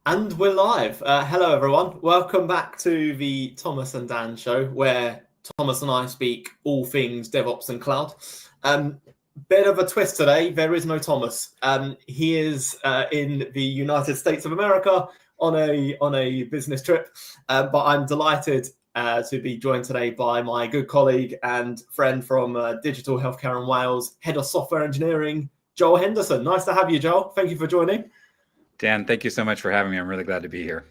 And we're live. Hello, everyone. Welcome back to the Thomas and Dan show, where Thomas and I speak all things DevOps and cloud. Bit of a twist today. There is no Thomas. He is in the United States of America on a business trip. But I'm delighted to be joined today by my good colleague and friend from Digital Healthcare in Wales, Head of Software Engineering, Joel Henderson. Nice to have you, Joel. Thank you for joining. Dan, thank you so much for having me. I'm really glad to be here.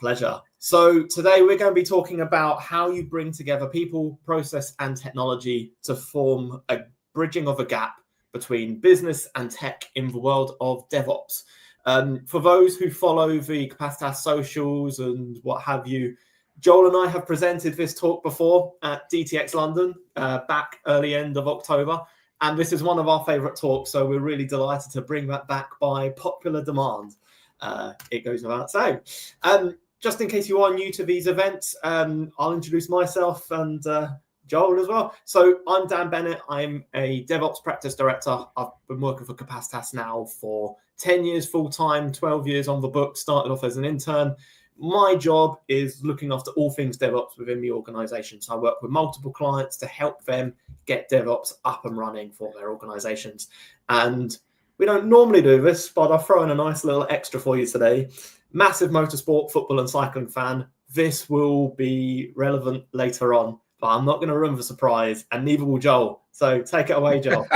Pleasure. So today we're going to be talking about how you bring together people, process, and technology to form a bridging of a gap between business and tech in the world of DevOps. For those who follow the Capacitas socials and what have you, Joel and I have presented this talk before at DTX London back early end of October. And this is one of our favourite talks, so we're really delighted to bring that back by popular demand. It goes without saying. Just in case you are new to these events, I'll introduce myself and Joel as well. So I'm Dan Bennett. I'm a DevOps practice director. I've been working for Capacitas now for 10 years full-time, 12 years on the book, started off as an intern. My job is looking after all things DevOps within the organization. So I work with multiple clients to help them get DevOps up and running for their organizations. And we don't normally do this, but I'll throw in a nice little extra for you today. Massive motorsport, football and cycling fan. This will be relevant later on, but I'm not going to ruin the surprise, and neither will Joel. So take it away, Joel.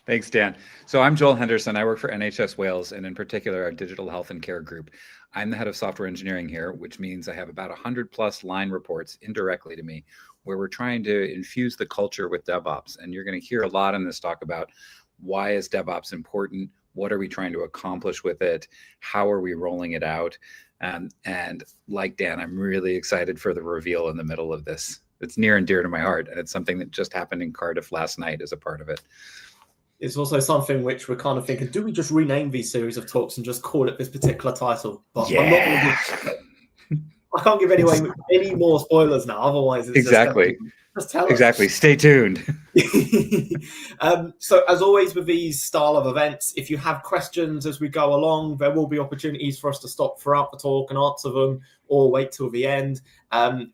Thanks, Dan. So I'm Joel Henderson. I work for NHS Wales, and in particular, our digital health and care group. I'm the head of software engineering here, which means I have about 100 plus line reports indirectly to me, where we're trying to infuse the culture with DevOps. And you're going to hear a lot in this talk about why is DevOps important? What are we trying to accomplish with it? How are we rolling it out? And like Dan, I'm really excited for the reveal in the middle of this. It's near and dear to my heart, and it's something that just happened in Cardiff last night as a part of it. It's also something which we're kind of thinking, do we just rename these series of talks and just call it this particular title? But yeah. I'm not going to I can't give any more spoilers now. Otherwise, it's just tell us. Exactly. Stay tuned. So as always with these style of events, if you have questions as we go along, there will be opportunities for us to stop throughout the talk and answer them or wait till the end.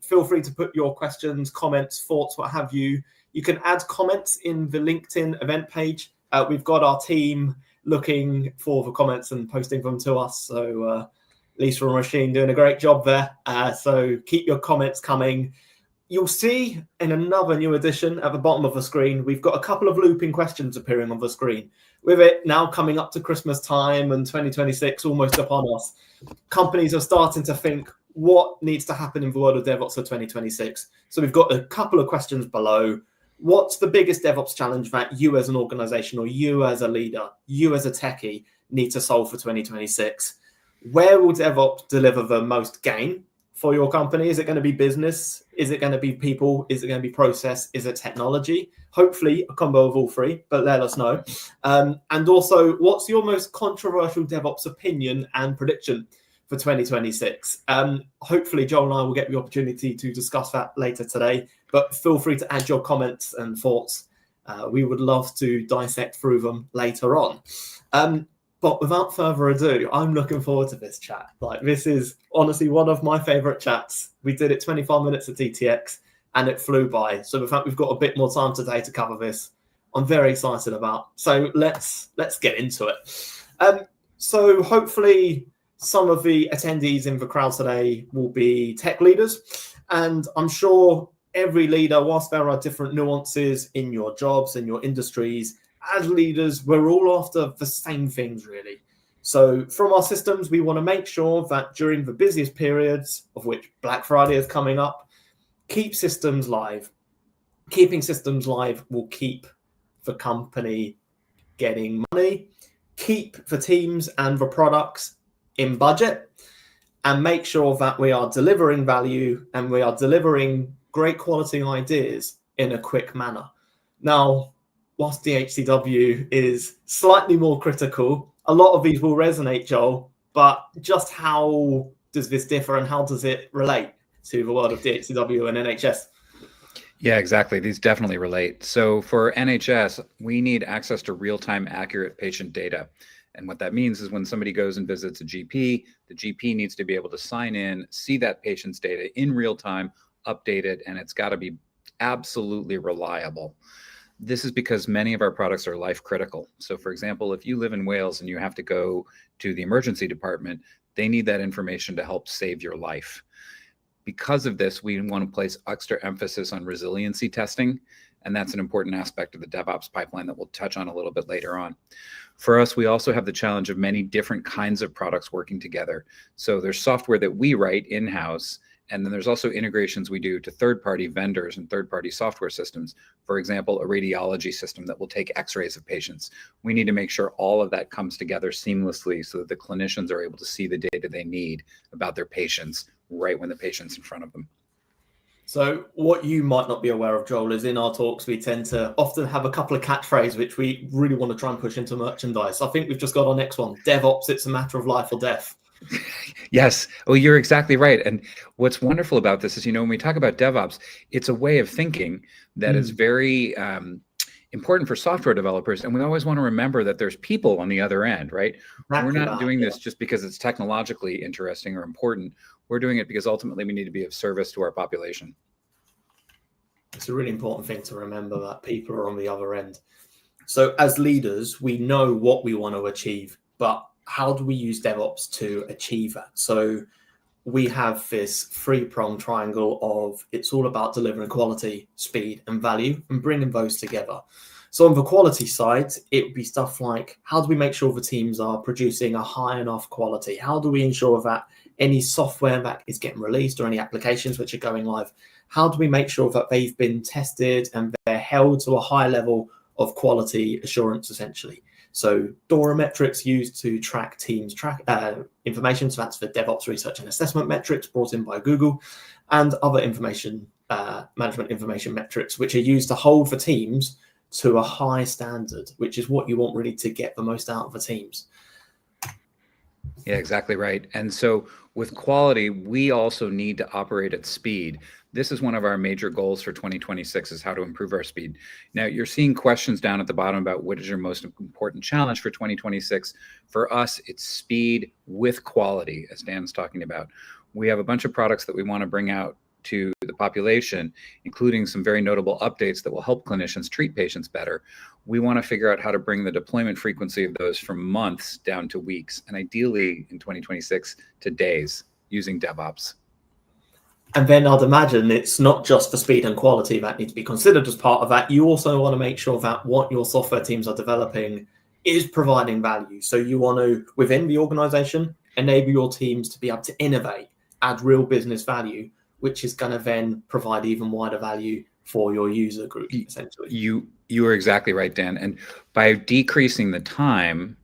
Feel free to put your questions, comments, thoughts, what have you. You can add comments in the LinkedIn event page. We've got our team looking for the comments and posting them to us. So Lisa and Rasheen doing a great job there. So keep your comments coming. You'll see in another new edition at the bottom of the screen, we've got a couple of looping questions appearing on the screen. With it now coming up to Christmas time and 2026 almost upon us, companies are starting to think what needs to happen in the world of DevOps for 2026. So we've got a couple of questions below. What's the biggest DevOps challenge that you as an organization or you as a leader, you as a techie need to solve for 2026? Where will DevOps deliver the most gain for your company? Is it going to be business? Is it going to be people? Is it going to be process? Is it technology? Hopefully a combo of all three, but let us know. And also, what's your most controversial DevOps opinion and prediction for 2026? Hopefully Joel and I will get the opportunity to discuss that later today, but feel free to add your comments and thoughts. We would love to dissect through them later on. But without further ado, I'm looking forward to this chat. This is honestly one of my favorite chats. We did it 25 minutes at DTX and it flew by. So the fact we've got a bit more time today to cover this, I'm very excited about. So let's get into it. So hopefully some of the attendees in the crowd today will be tech leaders. And I'm sure every leader, whilst there are different nuances in your jobs and your industries, as leaders, we're all after the same things, really. So from our systems, we want to make sure that during the busiest periods, of which Black Friday is coming up, keep systems live. Keeping systems live will keep the company getting money, keep the teams and the products in budget, and make sure that we are delivering value and we are delivering great quality ideas in a quick manner. Now, whilst DHCW is slightly more critical, a lot of these will resonate, Joel, but just how does this differ and how does it relate to the world of DHCW and NHS? Yeah, exactly. These definitely relate. So for NHS, we need access to real-time accurate patient data. And what that means is when somebody goes and visits a GP, the GP needs to be able to sign in, see that patient's data in real time, update it, and it's got to be absolutely reliable. This is because many of our products are life critical. So for example, if you live in Wales and you have to go to the emergency department, they need that information to help save your life. Because of this, we want to place extra emphasis on resiliency testing, and that's an important aspect of the DevOps pipeline that we'll touch on a little bit later on. For us, we also have the challenge of many different kinds of products working together. So there's software that we write in-house, and then there's also integrations we do to third-party vendors and third-party software systems. For example, a radiology system that will take x-rays of patients. We need to make sure all of that comes together seamlessly so that the clinicians are able to see the data they need about their patients right when the patient's in front of them. So what you might not be aware of, Joel, is in our talks, we tend to often have a couple of catchphrases which we really want to try and push into merchandise. I think we've just got our next one. DevOps, it's a matter of life or death. Yes. Well, you're exactly right. And what's wonderful about this is, when we talk about DevOps, it's a way of thinking that is very important for software developers. And we always want to remember that there's people on the other end, right? We're not doing this just because it's technologically interesting or important. We're doing it because ultimately we need to be of service to our population. It's a really important thing to remember, that people are on the other end. So as leaders, we know what we want to achieve, but how do we use DevOps to achieve that? So we have this three-pronged triangle of it's all about delivering quality, speed, and value, and bringing those together. So on the quality side, it would be stuff like, how do we make sure the teams are producing a high enough quality? How do we ensure that any software that is getting released or any applications which are going live, how do we make sure that they've been tested and they're held to a high level of quality assurance, essentially? So DORA metrics used to track teams information. So that's the DevOps research and assessment metrics brought in by Google, and other information management information metrics, which are used to hold the teams to a high standard, which is what you want really to get the most out of the teams. Yeah, exactly right. And so with quality, we also need to operate at speed. This is one of our major goals for 2026, is how to improve our speed. Now, you're seeing questions down at the bottom about what is your most important challenge for 2026. For us, it's speed with quality, as Dan's talking about. We have a bunch of products that we want to bring out to the population, including some very notable updates that will help clinicians treat patients better. We want to figure out how to bring the deployment frequency of those from months down to weeks, and ideally in 2026 to days, using DevOps. And then I'd imagine it's not just the speed and quality that need to be considered as part of that. You also want to make sure that what your software teams are developing is providing value. So you want to, within the organization, enable your teams to be able to innovate, add real business value, which is going to then provide even wider value for your user group, essentially. You are exactly right, Dan. And by decreasing the time,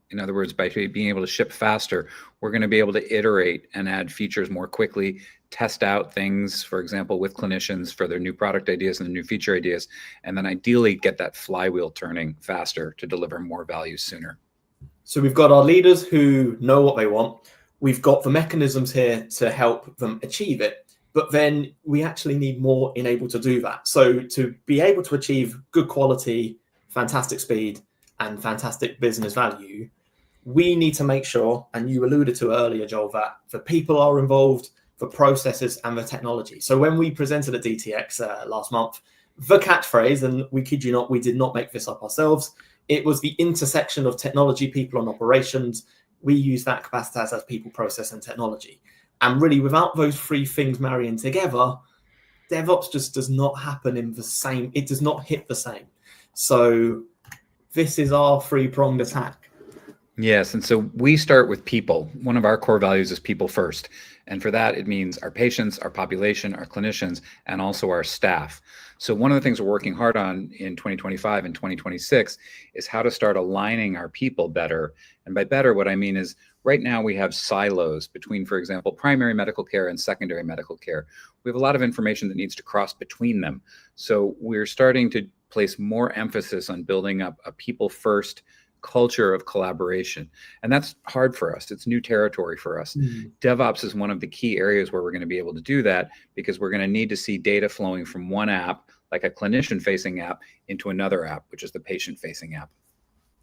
in other words, by being able to ship faster, we're going to be able to iterate and add features more quickly, test out things, for example, with clinicians for their new product ideas and the new feature ideas, and then ideally get that flywheel turning faster to deliver more value sooner. So we've got our leaders who know what they want. We've got the mechanisms here to help them achieve it. But then we actually need more in able to do that. So to be able to achieve good quality, fantastic speed, and fantastic business value, we need to make sure, and you alluded to earlier, Joel, that the people are involved, the processes, and the technology. So when we presented at DTX last month, the catchphrase, and we kid you not, we did not make this up ourselves, it was the intersection of technology, people, and operations. We use that Capacitas as people, process, and technology. And really, without those three things marrying together, DevOps just does not happen in the same, it does not hit the same. So this is our three-pronged attack. Yes, and so we start with people. One of our core values is people first. And for that, it means our patients, our population, our clinicians, and also our staff. So one of the things we're working hard on in 2025 and 2026 is how to start aligning our people better. And by better, what I mean is right now we have silos between, for example, primary medical care and secondary medical care. We have a lot of information that needs to cross between them. So we're starting to place more emphasis on building up a people first culture of collaboration. And that's hard for us. It's new territory for us. DevOps is one of the key areas where we're going to be able to do that, because we're going to need to see data flowing from one app, like a clinician-facing app, into another app, which is the patient-facing app.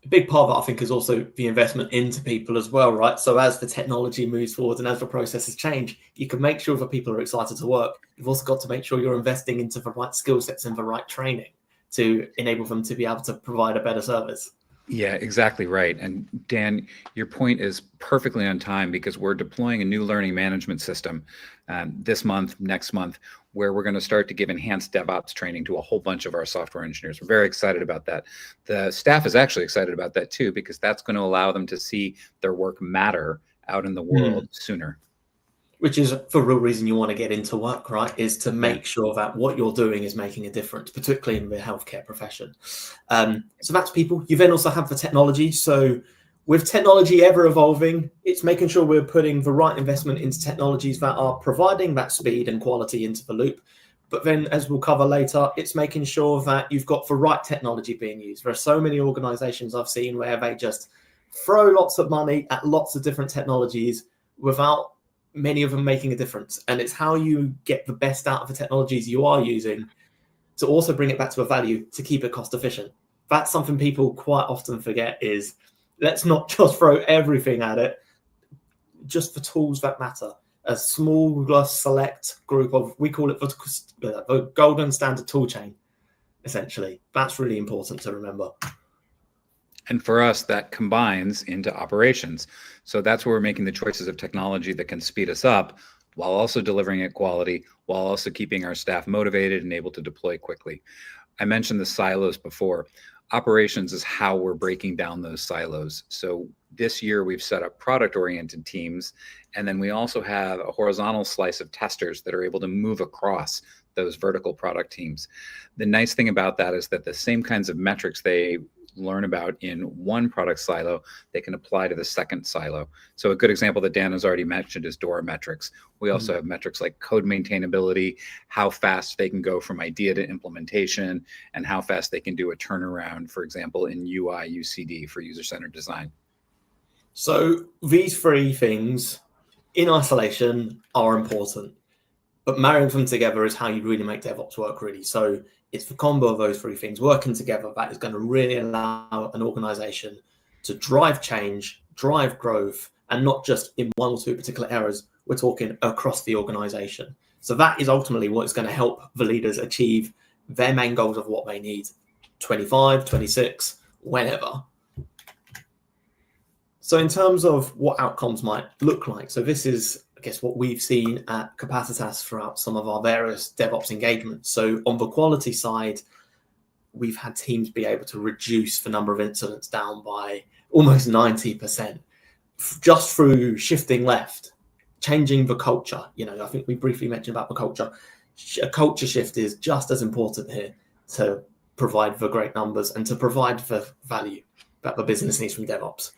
A big part of it, I think, is also the investment into people as well, right? So as the technology moves forward and as the processes change, you can make sure that people are excited to work. You've also got to make sure you're investing into the right skill sets and the right training to enable them to be able to provide a better service. Yeah, exactly right. And Dan, your point is perfectly on time, because we're deploying a new learning management system this month, next month, where we're going to start to give enhanced DevOps training to a whole bunch of our software engineers. We're very excited about that. The staff is actually excited about that too, because that's going to allow them to see their work matter out in the world sooner. Which is the real reason you want to get into work, right? Is to make sure that what you're doing is making a difference, particularly in the healthcare profession. So that's people. You then also have the technology. So with technology ever evolving, it's making sure we're putting the right investment into technologies that are providing that speed and quality into the loop. But then, as we'll cover later, it's making sure that you've got the right technology being used. There are so many organizations I've seen where they just throw lots of money at lots of different technologies without many of them making a difference. And it's how you get the best out of the technologies you are using to also bring it back to a value to keep it cost efficient. That's something people quite often forget, is let's not just throw everything at it, just the tools that matter. A small select group of, we call it the golden standard tool chain, essentially. That's really important to remember. And for us, that combines into operations. So that's where we're making the choices of technology that can speed us up while also delivering at quality, while also keeping our staff motivated and able to deploy quickly. I mentioned the silos before. Operations is how we're breaking down those silos. So this year we've set up product-oriented teams, and then we also have a horizontal slice of testers that are able to move across those vertical product teams. The nice thing about that is that the same kinds of metrics they learn about in one product silo, they can apply to the second silo. So a good example that Dan has already mentioned is DORA metrics. We also have metrics like code maintainability, how fast they can go from idea to implementation, and how fast they can do a turnaround, for example, in UI, UCD for user-centered design. So these three things in isolation are important, but marrying them together is how you really make DevOps work, really. So it's the combo of those three things working together that is going to really allow an organization to drive change, drive growth, and not just in one or two particular areas. We're talking across the organization. So that is ultimately what's going to help the leaders achieve their main goals of what they need, 25, 26, whenever. So in terms of what outcomes might look like, so this is, I guess, what we've seen at Capacitas throughout some of our various DevOps engagements. So on the quality side, we've had teams be able to reduce the number of incidents down by almost 90%, just through shifting left, changing the culture. You know, I think we briefly mentioned about the culture. A culture shift is just as important here to provide the great numbers and to provide the value that the business needs from DevOps.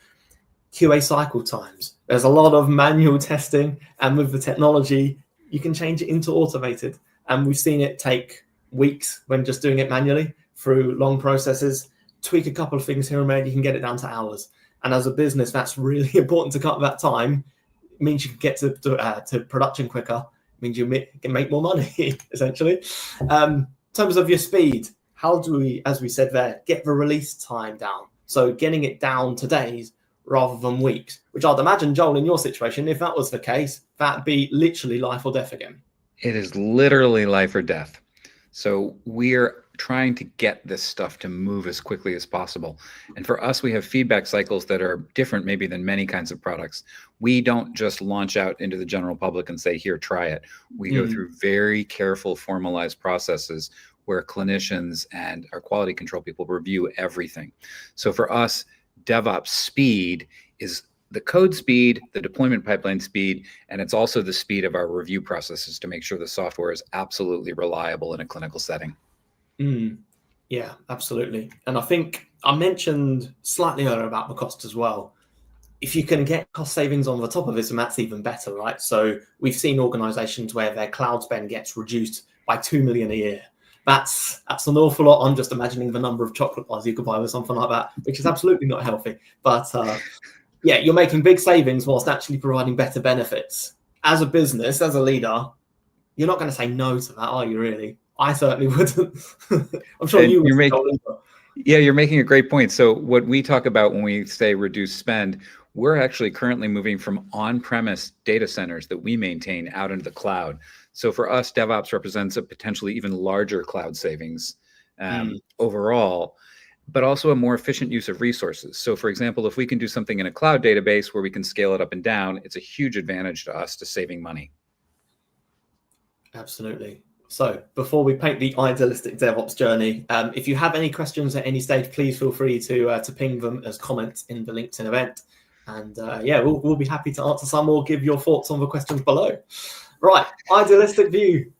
QA cycle times. There's a lot of manual testing, and with the technology, you can change it into automated. And we've seen it take weeks when just doing it manually through long processes. Tweak a couple of things here and there, you can get it down to hours. And as a business, that's really important to cut that time. It means you can get to production quicker. It means you can make more money, essentially. In terms of your speed, how do we, as we said there, get the release time down? So getting it down to days rather than weeks, which I'd imagine, Joel, in your situation, if that was the case, that'd be literally life or death again. It is literally life or death. So we're trying to get this stuff to move as quickly as possible. And for us, we have feedback cycles that are different maybe than many kinds of products. We don't just launch out into the general public and say, here, try it. We go through very careful, formalized processes where clinicians and our quality control people review everything. So for us, DevOps speed is the code speed, the deployment pipeline speed, and it's also the speed of our review processes to make sure the software is absolutely reliable in a clinical setting. Yeah, absolutely. And I think I mentioned slightly earlier about the cost as well. If you can get cost savings on the top of it, then that's even better, right? So we've seen organizations where their cloud spend gets reduced by $2 million a year. That's an awful lot. I'm just imagining the number of chocolate bars you could buy with something like that, which is absolutely not healthy. But yeah, you're making big savings whilst actually providing better benefits. As a business, as a leader, you're not going to say no to that, are you? Really? I certainly wouldn't. I'm sure And you you're would. Yeah, you're making a great point. So what we talk about when we say reduce spend, we're actually currently moving from on-premise data centers that we maintain out into the cloud. So for us, DevOps represents a potentially even larger cloud savings overall, but also a more efficient use of resources. So for example, if we can do something in a cloud database where we can scale it up and down, it's a huge advantage to us to saving money. Absolutely. So before we paint the idealistic DevOps journey, if you have any questions at any stage, please feel free to ping them as comments in the LinkedIn event. And yeah, we'll be happy to answer some or give your thoughts on the questions below. Right, idealistic view.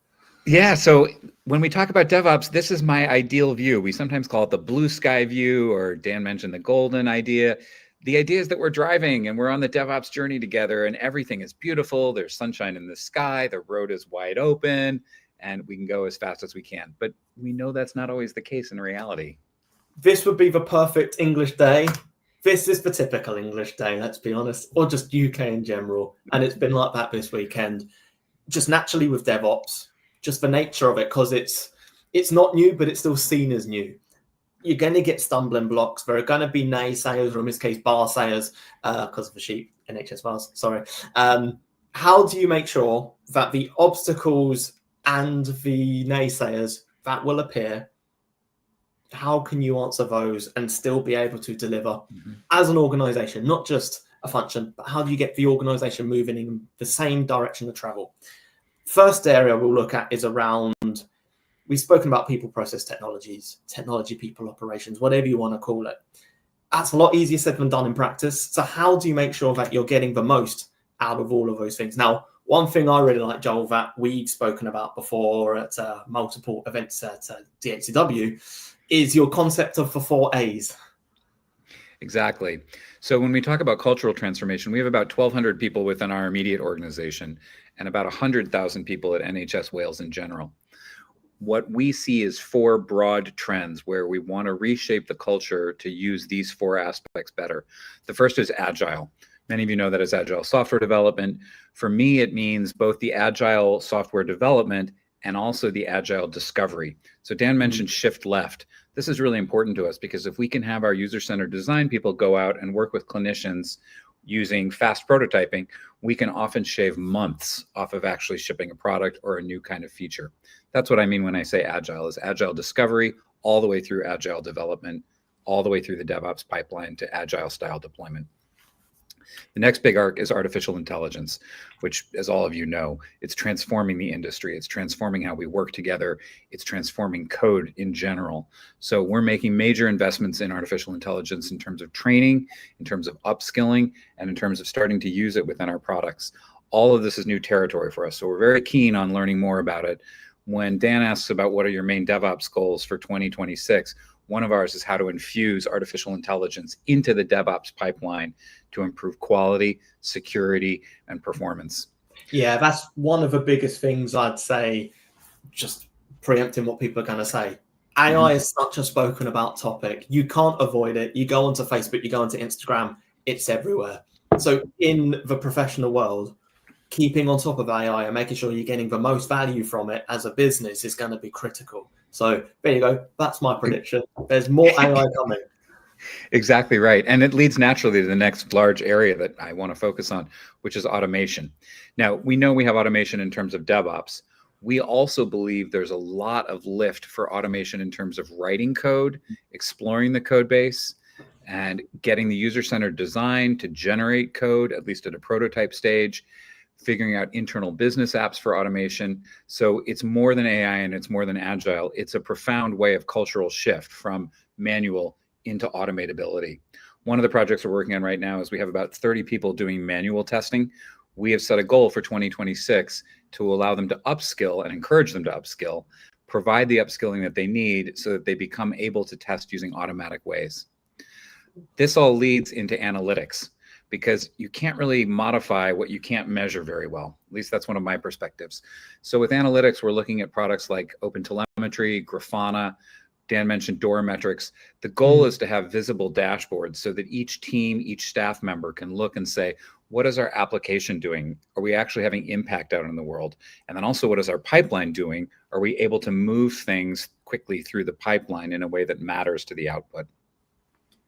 Yeah, so when we talk about DevOps, this is my ideal view. We sometimes call it the blue sky view, or Dan mentioned the golden idea. The idea is that we're driving and we're on the DevOps journey together and everything is beautiful. There's sunshine in the sky, the road is wide open, and we can go as fast as we can. But we know that's not always the case in reality. This would be the perfect English day. This is the typical English day, let's be honest, or just UK in general. And it's been like that this weekend, just naturally with DevOps, just the nature of it, because it's not new, but it's still seen as new. You're going to get stumbling blocks. There are going to be naysayers, or in this case, bar sayers, because of the sheep, NHS bars, sorry. How do you make sure that the obstacles and the naysayers that will appear, how can you answer those and still be able to deliver as an organization, not just a function, but how do you get the organization moving in the same direction of travel? First area we'll look at is around, we've spoken about people, process, technologies, technology, people, operations, whatever you want to call it. That's a lot easier said than done in practice. So how do you make sure that you're getting the most out of all of those things? Now, one thing I really like, Joel, that we've spoken about before at multiple events at DHCW is your concept of the 4 A's. Exactly. So when we talk about cultural transformation, we have about 1,200 people within our immediate organization and about 100,000 people at NHS Wales in general. What we see is 4 broad trends where we want to reshape the culture to use these 4 aspects better. The first is agile. Many of you know that as agile software development. For me, it means both the agile software development and also the agile discovery. So Dan mentioned shift left. This is really important to us because if we can have our user-centered design people go out and work with clinicians using fast prototyping, we can often shave months off of actually shipping a product or a new kind of feature. That's what I mean when I say agile, is agile discovery all the way through agile development, all the way through the DevOps pipeline to agile style deployment. The next big arc is artificial intelligence, which, as all of you know, it's transforming the industry. It's transforming how we work together. It's transforming code in general. So we're making major investments in artificial intelligence in terms of training, in terms of upskilling, and in terms of starting to use it within our products. All of this is new territory for us. So we're very keen on learning more about it. When Dan asks about what are your main DevOps goals for 2026, one of ours is how to infuse artificial intelligence into the DevOps pipeline to improve quality, security, and performance. Yeah, that's one of the biggest things I'd say, just preempting what people are going to say. AI is such a spoken about topic. You can't avoid it. You go onto Facebook, you go onto Instagram, it's everywhere. So in the professional world, keeping on top of AI and making sure you're getting the most value from it as a business is going to be critical. So there you go. That's my prediction. There's more AI coming. Exactly right. And it leads naturally to the next large area that I want to focus on, which is automation. Now, we know we have automation in terms of DevOps. We also believe there's a lot of lift for automation in terms of writing code, exploring the code base, and getting the user-centered design to generate code, at least at a prototype stage, figuring out internal business apps for automation. So it's more than AI and it's more than agile. It's a profound way of cultural shift from manual into automatability. One of the projects we're working on right now is we have about 30 people doing manual testing. We have set a goal for 2026 to allow them to upskill and encourage them to upskill, provide the upskilling that they need so that they become able to test using automatic ways. This all leads into analytics, because you can't really modify what you can't measure very well. At least that's one of my perspectives. So with analytics, we're looking at products like OpenTelemetry, Grafana. Dan mentioned Dora metrics. The goal is to have visible dashboards so that each team, each staff member can look and say, what is our application doing? Are we actually having impact out in the world? And then also, what is our pipeline doing? Are we able to move things quickly through the pipeline in a way that matters to the output?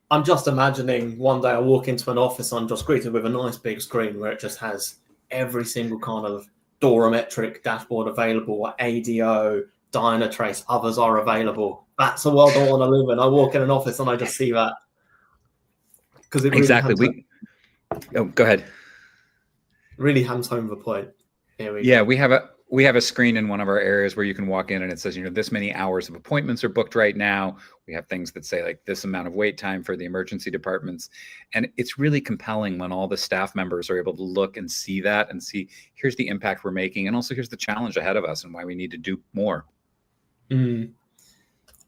I'm just imagining one day I walk into an office, I'm just greeted with a nice big screen where it just has every single kind of Dora metric dashboard available, ADO, Dynatrace, others are available. That's a world I want to live in. I walk in an office and I just see that. Because it really exactly. Go ahead. Really hams home the point. Here we go. We have a screen in one of our areas where you can walk in and it says, this many hours of appointments are booked right now. We have things that say like this amount of wait time for the emergency departments. And it's really compelling when all the staff members are able to look and see that and see, here's the impact we're making. And also here's the challenge ahead of us and why we need to do more.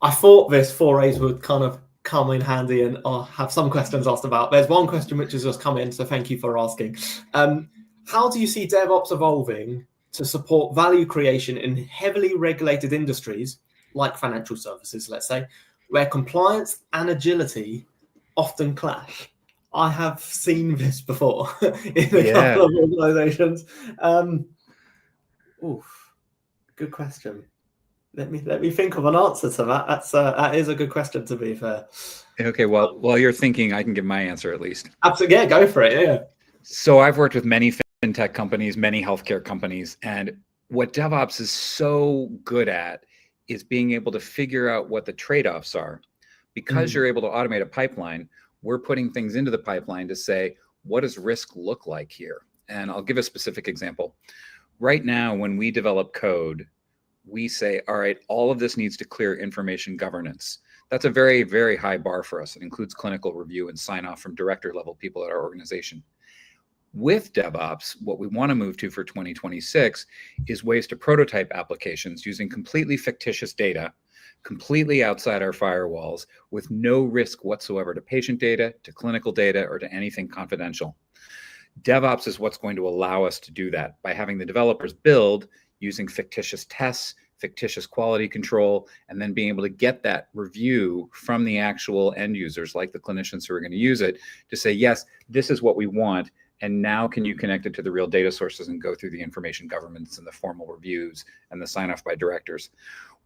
I thought this forays would kind of come in handy and I'll have some questions asked about. There's one question which has just come in, so thank you for asking. How do you see DevOps evolving to support value creation in heavily regulated industries like financial services, let's say, where compliance and agility often clash? I have seen this before in a couple of organizations. Good question. Let me think of an answer to that. That is a good question, to be fair. Okay, well, while you're thinking, I can give my answer at least. Absolutely, yeah, go for it. Yeah. So I've worked with many fintech companies, many healthcare companies, and what DevOps is so good at is being able to figure out what the trade-offs are. Because you're able to automate a pipeline, we're putting things into the pipeline to say, what does risk look like here? And I'll give a specific example. Right now, when we develop code, we say, all right, all of this needs to clear information governance. That's a very, very high bar for us. It includes clinical review and sign off from director level people at our organization. With DevOps, what we want to move to for 2026 is ways to prototype applications using completely fictitious data, completely outside our firewalls, with no risk whatsoever to patient data, to clinical data, or to anything confidential. DevOps is what's going to allow us to do that by having the developers build using fictitious tests, fictitious quality control, and then being able to get that review from the actual end users, like the clinicians who are going to use it, to say, yes, this is what we want. And now can you connect it to the real data sources and go through the information governance and the formal reviews and the sign off by directors?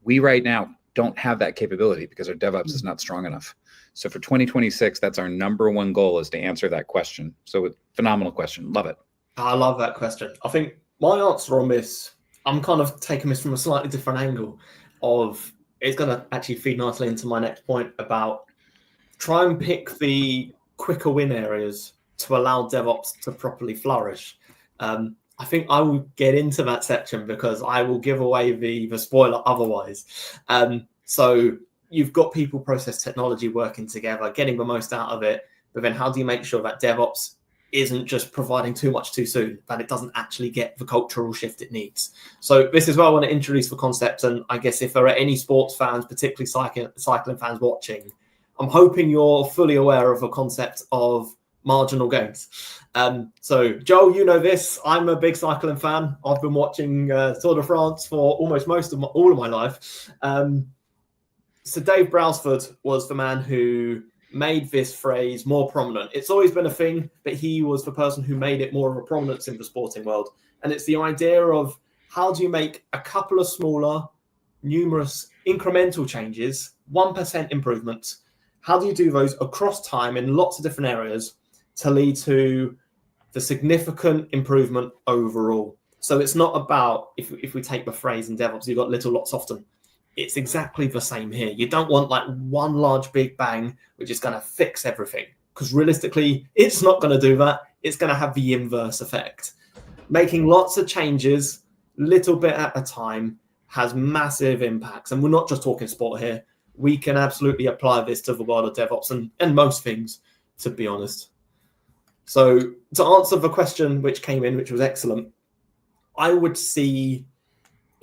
We right now don't have that capability because our DevOps is not strong enough. So for 2026, that's our number one goal, is to answer that question. So phenomenal question. Love it. I love that question. I think my answer on this, I'm kind of taking this from a slightly different angle of, it's going to actually feed nicely into my next point about try and pick the quicker win areas to allow DevOps to properly flourish. I think I will get into that section because I will give away the spoiler otherwise. So you've got people, process, technology working together, getting the most out of it. But then how do you make sure that DevOps isn't just providing too much too soon, that it doesn't actually get the cultural shift it needs? So this is where I want to introduce the concept. And I guess if there are any sports fans, particularly cycling fans watching, I'm hoping you're fully aware of the concept of marginal gains. So Joel, you know this, I'm a big cycling fan. I've been watching Tour de France for almost all of my life. So Dave Brailsford was the man who made this phrase more prominent. It's always been a thing, but he was the person who made it more of a prominence in the sporting world. And it's the idea of how do you make a couple of smaller, numerous incremental changes, 1% improvements. How do you do those across time in lots of different areas to lead to the significant improvement overall? So it's not about, if we take the phrase in DevOps, you've got little lots often. It's exactly the same here. You don't want like one large big bang, which is going to fix everything, because realistically, it's not going to do that. It's going to have the inverse effect. Making lots of changes, little bit at a time, has massive impacts. And we're not just talking sport here. We can absolutely apply this to the world of DevOps and most things, to be honest. So to answer the question which came in, which was excellent, I would see,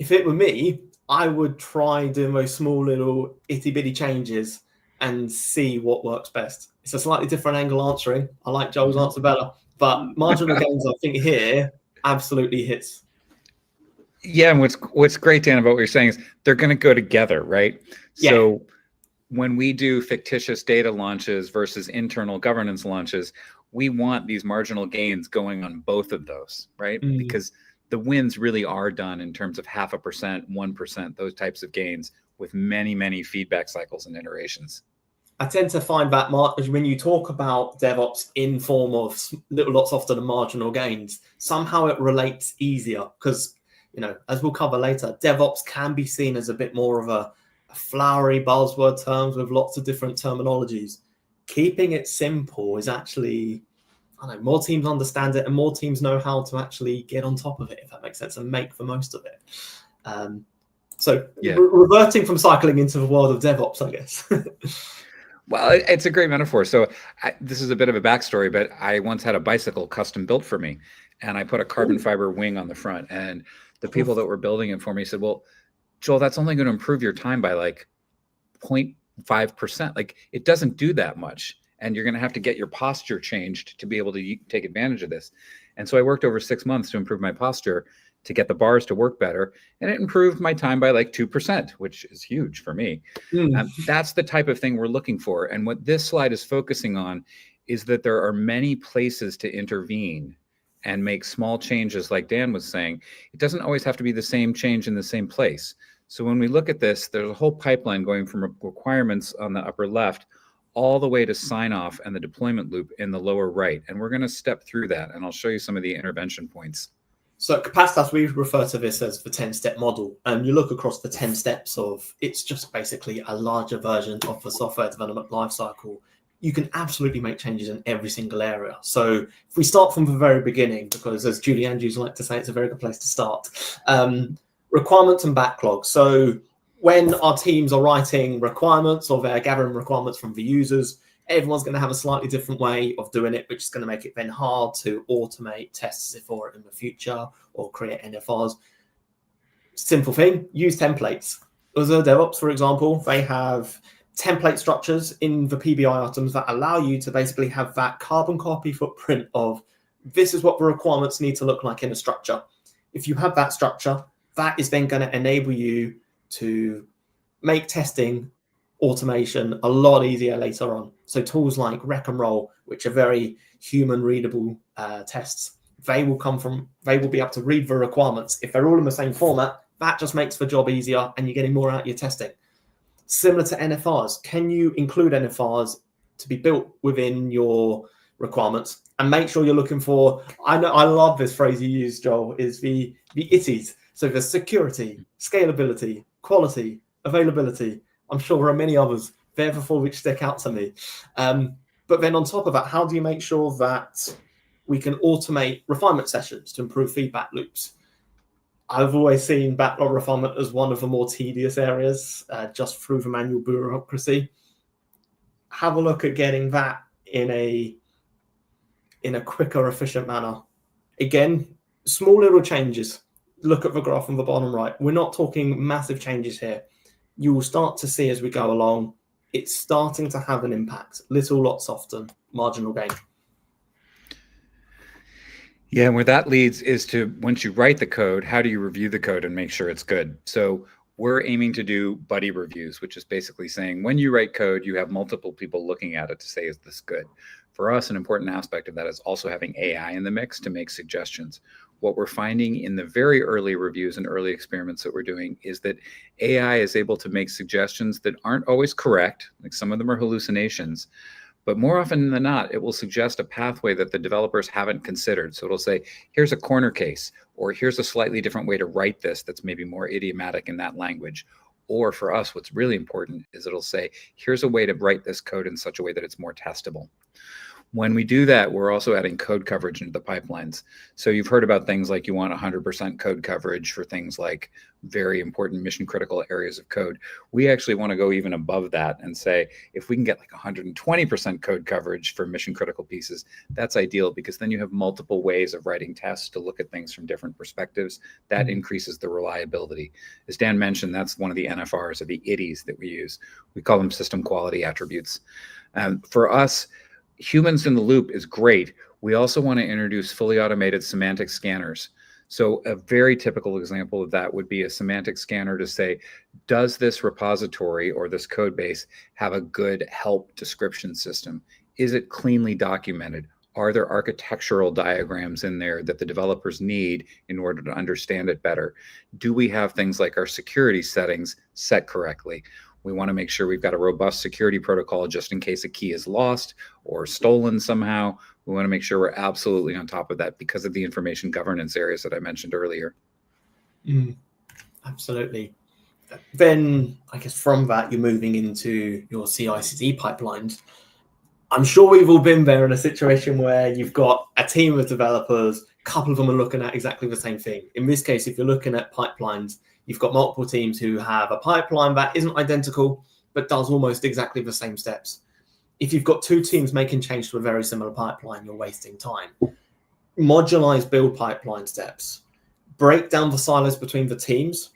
if it were me, I would try doing those small little itty bitty changes and see what works best. It's a slightly different angle answering. I like Joel's answer better, but marginal gains, I think here absolutely hits. Yeah, and what's great, Dan, about what you're saying is they're going to go together, right? Yeah. So when we do fictitious data launches versus internal governance launches, we want these marginal gains going on both of those, right? Because the wins really are done in terms of 0.5%, 1%, those types of gains with many, many feedback cycles and iterations. I tend to find that when you talk about DevOps in form of little lots often than marginal gains, somehow it relates easier because, you know, as we'll cover later, DevOps can be seen as a bit more of a flowery buzzword terms with lots of different terminologies. Keeping it simple is actually, I don't know, more teams understand it and more teams know how to actually get on top of it, if that makes sense, and make the most of it. So yeah. Reverting from cycling into the world of DevOps, I guess. Well, it's a great metaphor. So this is a bit of a backstory, but I once had a bicycle custom built for me, and I put a carbon fiber wing on the front. And the people that were building it for me said, well, Joel, that's only going to improve your time by like 0.5%. Like it doesn't do that much. And you're going to have to get your posture changed to be able to take advantage of this. And so I worked over 6 months to improve my posture, to get the bars to work better. And it improved my time by like 2%, which is huge for me. That's the type of thing we're looking for. And what this slide is focusing on is that there are many places to intervene and make small changes, like Dan was saying. It doesn't always have to be the same change in the same place. So when we look at this, there's a whole pipeline going from requirements on the upper left all the way to sign off and the deployment loop in the lower right. And we're going to step through that, and I'll show you some of the intervention points. So at Capacitas, we refer to this as the 10-step model. And you look across the 10 steps of, it's just basically a larger version of the software development lifecycle. You can absolutely make changes in every single area. So if we start from the very beginning, because as Julie Andrews like to say, it's a very good place to start. Requirements and backlog. So when our teams are writing requirements or they're gathering requirements from the users, everyone's going to have a slightly different way of doing it, which is going to make it then hard to automate tests for it in the future or create NFRs. Simple thing, use templates. Azure DevOps, for example, they have template structures in the PBI items that allow you to basically have that carbon copy footprint of this is what the requirements need to look like in a structure. If you have that structure, that is then going to enable you to make testing automation a lot easier later on. So tools like Rec and Roll, which are very human readable tests, they will be able to read the requirements. If they're all in the same format, that just makes the job easier and you're getting more out of your testing. Similar to NFRs, can you include NFRs to be built within your requirements and make sure you're looking for, I love this phrase you use, Joel, is the ITIs. So the security, scalability, quality, availability. I'm sure there are many others. They're the four which stick out to me. But then on top of that, how do you make sure that we can automate refinement sessions to improve feedback loops? I've always seen backlog refinement as one of the more tedious areas, just through the manual bureaucracy. Have a look at getting that in a quicker, efficient manner. Again, small little changes. Look at the graph on the bottom right. We're not talking massive changes here. You will start to see as we go along, it's starting to have an impact. Little, lots, often, marginal gain. Yeah, and where that leads is to, once you write the code, how do you review the code and make sure it's good? So we're aiming to do buddy reviews, which is basically saying when you write code, you have multiple people looking at it to say, is this good? For us, an important aspect of that is also having AI in the mix to make suggestions. What we're finding in the very early reviews and early experiments that we're doing is that AI is able to make suggestions that aren't always correct, like some of them are hallucinations, but more often than not, it will suggest a pathway that the developers haven't considered. So it'll say, here's a corner case, or here's a slightly different way to write this that's maybe more idiomatic in that language. Or for us, what's really important is it'll say, here's a way to write this code in such a way that it's more testable. When we do that, we're also adding code coverage into the pipelines. So you've heard about things like you want 100% code coverage for things like very important mission critical areas of code. We actually want to go even above that and say, if we can get like 120% code coverage for mission critical pieces, that's ideal, because then you have multiple ways of writing tests to look at things from different perspectives. That increases the reliability. As Dan mentioned, that's one of the NFRs, or the IDIs that we use. We call them system quality attributes. For us, humans in the loop is great. We also want to introduce fully automated semantic scanners. So a very typical example of that would be a semantic scanner to say, does this repository or this code base have a good help description system? Is it cleanly documented? Are there architectural diagrams in there that the developers need in order to understand it better? Do we have things like our security settings set correctly? We want to make sure we've got a robust security protocol just in case a key is lost or stolen somehow. We want to make sure we're absolutely on top of that because of the information governance areas that I mentioned earlier. Absolutely. Then I guess from that, you're moving into your CI/CD pipelines. I'm sure we've all been there in a situation where you've got a team of developers, a couple of them are looking at exactly the same thing. In this case, if you're looking at pipelines, you've got multiple teams who have a pipeline that isn't identical, but does almost exactly the same steps. If you've got two teams making change to a very similar pipeline, you're wasting time. Modularize build pipeline steps. Break down the silos between the teams.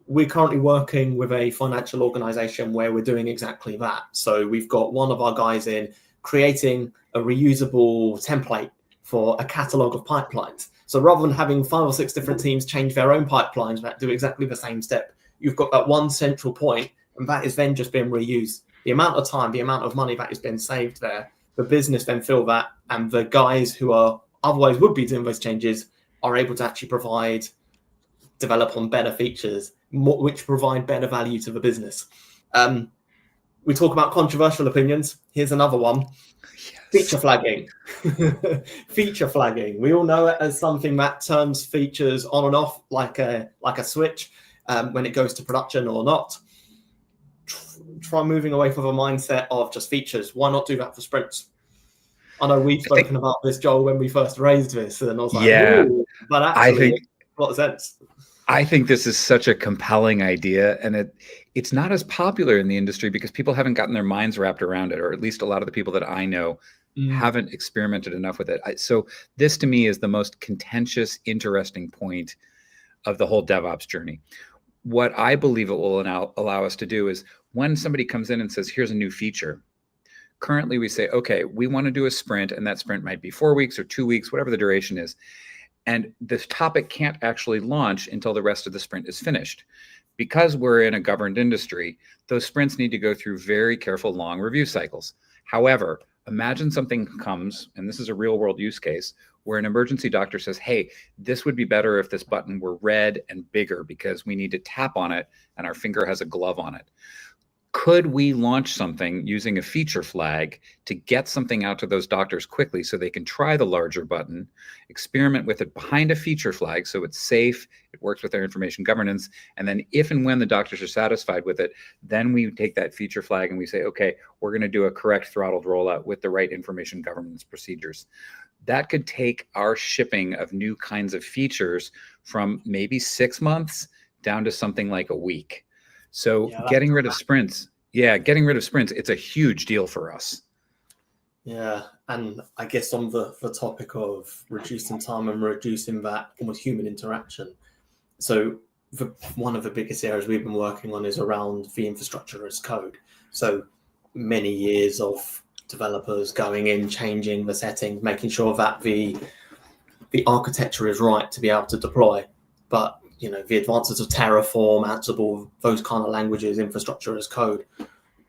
We're currently working with a financial organization where we're doing exactly that. So we've got one of our guys in creating a reusable template for a catalog of pipelines. So rather than having 5 or 6 different teams change their own pipelines that do exactly the same step, you've got that one central point, and that is then just being reused. The amount of time, the amount of money that has been saved there, the business then feel that, and the guys who are otherwise would be doing those changes are able to actually develop on better features, which provide better value to the business. We talk about controversial opinions. Here's another one. Yes. Feature flagging. Feature flagging. We all know it as something that turns features on and off like a switch when it goes to production or not. Try moving away from a mindset of just features. Why not do that for sprints? I know we've spoken about this, Joel, when we first raised this, and I was like, yeah, but actually, it makes a lot of sense. I think this is such a compelling idea, and it's not as popular in the industry because people haven't gotten their minds wrapped around it, or at least a lot of the people that I know haven't experimented enough with it. So this to me is the most contentious, interesting point of the whole DevOps journey. What I believe it will allow us to do is when somebody comes in and says, here's a new feature, currently we say, okay, we want to do a sprint, and that sprint might be 4 weeks or 2 weeks, whatever the duration is. And this topic can't actually launch until the rest of the sprint is finished. Because we're in a governed industry, those sprints need to go through very careful, long review cycles. However, imagine something comes, and this is a real world use case, where an emergency doctor says, hey, this would be better if this button were red and bigger because we need to tap on it and our finger has a glove on it. Could we launch something using a feature flag to get something out to those doctors quickly so they can try the larger button, experiment with it behind a feature flag so it's safe, it works with their information governance, and then if and when the doctors are satisfied with it, then we take that feature flag and we say, okay, we're going to do a correct throttled rollout with the right information governance procedures. That could take our shipping of new kinds of features from maybe 6 months down to something like a week. So getting rid of sprints, it's a huge deal for us. Yeah, and I guess on the topic of reducing time and reducing that almost human interaction. So one of the biggest areas we've been working on is around the infrastructure as code. So many years of developers going in, changing the settings, making sure that the architecture is right to be able to deploy. But the advances of Terraform, Ansible, those kind of languages, infrastructure as code,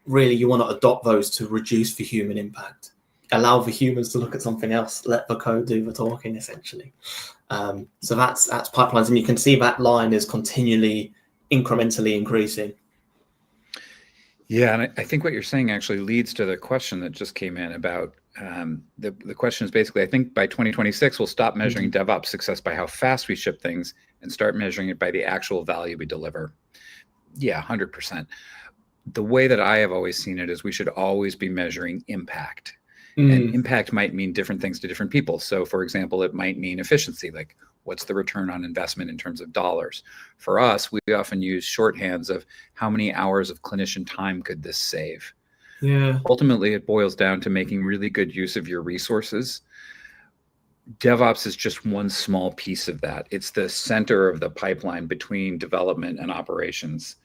really you want to adopt those to reduce the human impact. Allow the humans to look at something else, let the code do the talking, essentially. So that's pipelines, and you can see that line is continually, incrementally increasing. Yeah, and I think what you're saying actually leads to the question that just came in about the question is basically, I think by 2026, we'll stop measuring DevOps success by how fast we ship things and start measuring it by the actual value we deliver. Yeah, 100%. The way that I have always seen it is we should always be measuring impact. And impact might mean different things to different people. So for example, it might mean efficiency, like what's the return on investment in terms of dollars? For us, we often use shorthands of how many hours of clinician time could this save? Yeah. Ultimately, it boils down to making really good use of your resources. DevOps is just one small piece of that. It's the center of the pipeline between development and operations.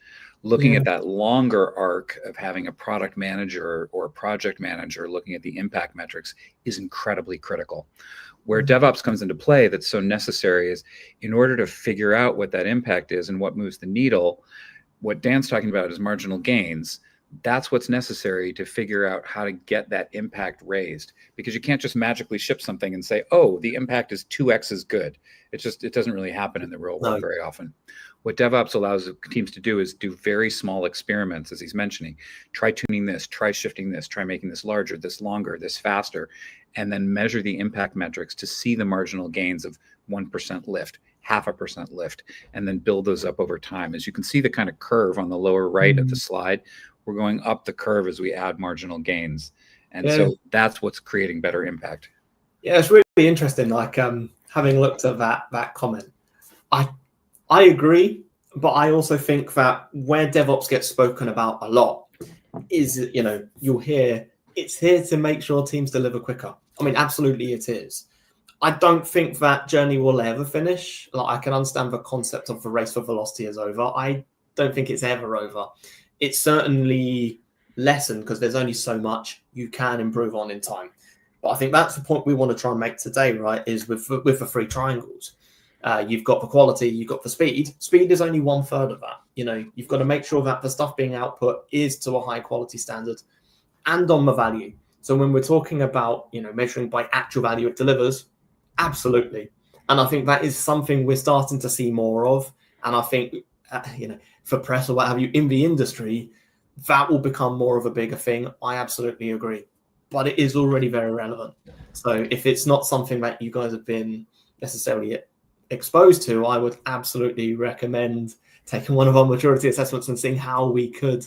Looking at that longer arc of having a product manager or a project manager looking at the impact metrics is incredibly critical. Where DevOps comes into play that's so necessary is in order to figure out what that impact is and what moves the needle, what Dan's talking about is marginal gains. That's what's necessary to figure out how to get that impact raised, because you can't just magically ship something and say, oh, the impact is 2x as good. It doesn't really happen in the real world very often. What DevOps allows teams to do is do very small experiments, as he's mentioning. Try tuning this, try shifting this, try making this larger, this longer, this faster, and then measure the impact metrics to see the marginal gains of 1% lift, 0.5% lift, and then build those up over time. As you can see the kind of curve on the lower right of the slide, we're going up the curve as we add marginal gains. And so that's what's creating better impact. Yeah, it's really interesting. Like having looked at that comment, I agree, but I also think that where DevOps gets spoken about a lot is, you'll hear it's here to make sure teams deliver quicker. I mean, absolutely it is. I don't think that journey will ever finish. Like, I can understand the concept of the race for velocity is over. I don't think it's ever over. It's certainly lessened because there's only so much you can improve on in time. But I think that's the point we want to try and make today, right, is with the three triangles. You've got the quality, you've got the speed. Speed is only 1/3 of that. You've got to make sure that the stuff being output is to a high quality standard and on the value. So when we're talking about, measuring by actual value it delivers, absolutely. And I think that is something we're starting to see more of. And I think, for press or what have you in the industry, that will become more of a bigger thing. I absolutely agree. But it is already very relevant. So if it's not something that you guys have been necessarily exposed to, I would absolutely recommend taking one of our maturity assessments and seeing how we could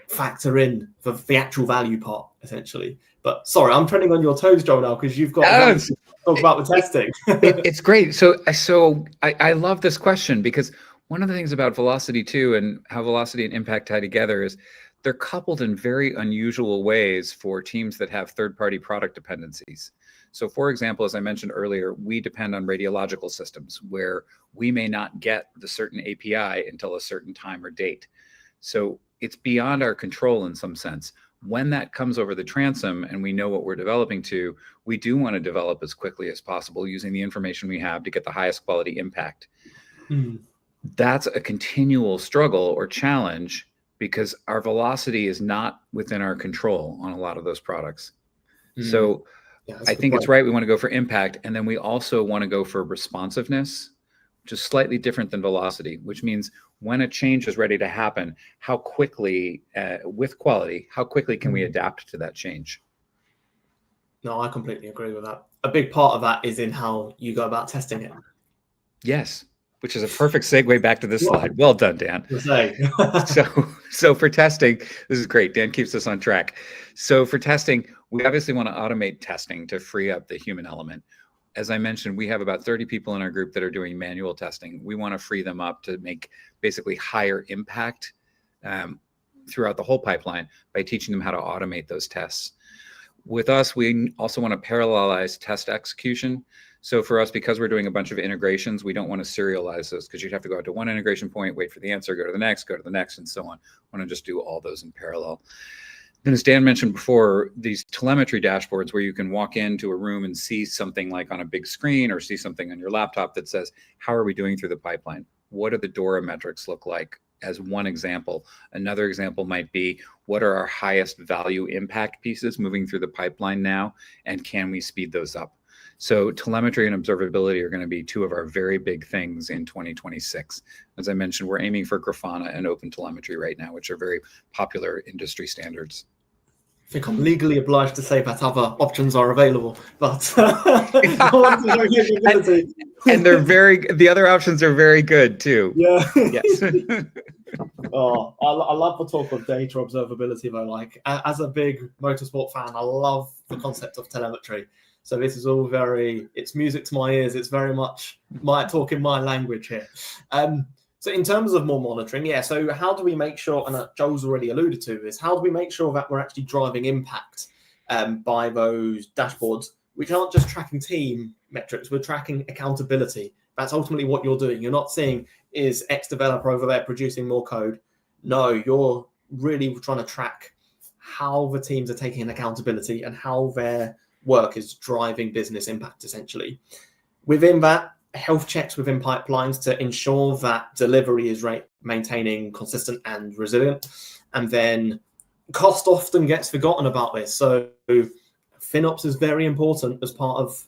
factor in the actual value part, essentially. But sorry, I'm treading on your toes, Joel, now, because you've got to talk about the testing. It's great. So I love this question, because one of the things about velocity too, and how velocity and impact tie together, is they're coupled in very unusual ways for teams that have third-party product dependencies. So for example, as I mentioned earlier, we depend on radiological systems where we may not get the certain API until a certain time or date. So it's beyond our control in some sense. When that comes over the transom and we know what we're developing to, we do want to develop as quickly as possible using the information we have to get the highest quality impact. That's a continual struggle or challenge because our velocity is not within our control on a lot of those products. So I think it's right. We want to go for impact. And then we also want to go for responsiveness, which is slightly different than velocity, which means when a change is ready to happen, how quickly, with quality, how quickly can we adapt to that change? No, I completely agree with that. A big part of that is in how you go about testing it. Yes, which is a perfect segue back to this slide. Well done, Dan. So for testing, this is great. Dan keeps us on track. So for testing, we obviously want to automate testing to free up the human element. As I mentioned, we have about 30 people in our group that are doing manual testing. We want to free them up to make basically higher impact throughout the whole pipeline by teaching them how to automate those tests. With us, we also want to parallelize test execution. So for us, because we're doing a bunch of integrations, we don't want to serialize those because you'd have to go out to one integration point, wait for the answer, go to the next, and so on. I want to just do all those in parallel. Then, as Dan mentioned before, these telemetry dashboards where you can walk into a room and see something like on a big screen or see something on your laptop that says, how are we doing through the pipeline? What do the DORA metrics look like? As one example. Another example might be, what are our highest value impact pieces moving through the pipeline now? And can we speed those up? So telemetry and observability are going to be two of our very big things in 2026. As I mentioned, we're aiming for Grafana and Open Telemetry right now, which are very popular industry standards. I think I'm legally obliged to say that other options are available, but and they're the other options are very good too. Yeah. Yes. Oh, I love the talk of data observability though. Like as a big motorsport fan, I love the concept of telemetry. So this is all it's music to my ears. It's very much talking my language here. So in terms of more monitoring, yeah. So how do we make sure, and Joel's already alluded to this, how do we make sure that we're actually driving impact by those dashboards, which aren't just tracking team metrics, we're tracking accountability. That's ultimately what you're doing. You're not seeing, is X developer over there producing more code? No, you're really trying to track how the teams are taking accountability and how their work is driving business impact, essentially. Within that, health checks within pipelines to ensure that delivery is maintaining consistent and resilient. And then cost often gets forgotten about this. So FinOps is very important as part of,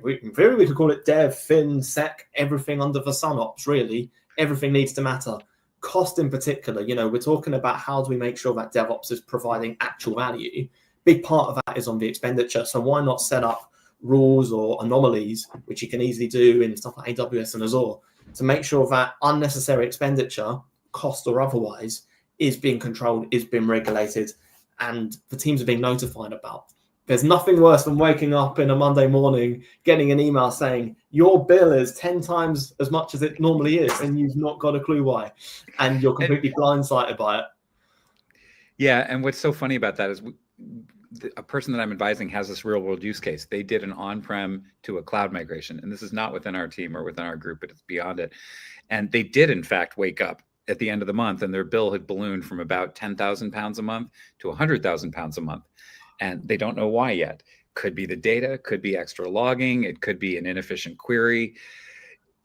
we could call it dev, fin, sec, everything under the sun ops, really. Everything needs to matter. Cost in particular, we're talking about how do we make sure that DevOps is providing actual value. Big part of that is on the expenditure. So why not set up rules or anomalies, which you can easily do in stuff like AWS and Azure, to make sure that unnecessary expenditure, cost or otherwise, is being controlled, is being regulated, and the teams are being notified about. There's nothing worse than waking up in a Monday morning, getting an email saying your bill is 10 times as much as it normally is, and you've not got a clue why, and you're completely blindsided by it. Yeah, and what's so funny about that is a person that I'm advising has this real world use case. They did an on-prem to a cloud migration, and this is not within our team or within our group, but it's beyond it. And they did, in fact, wake up at the end of the month, and their bill had ballooned from about 10,000 pounds a month to 100,000 pounds a month. And they don't know why yet. Could be the data, could be extra logging, it could be an inefficient query.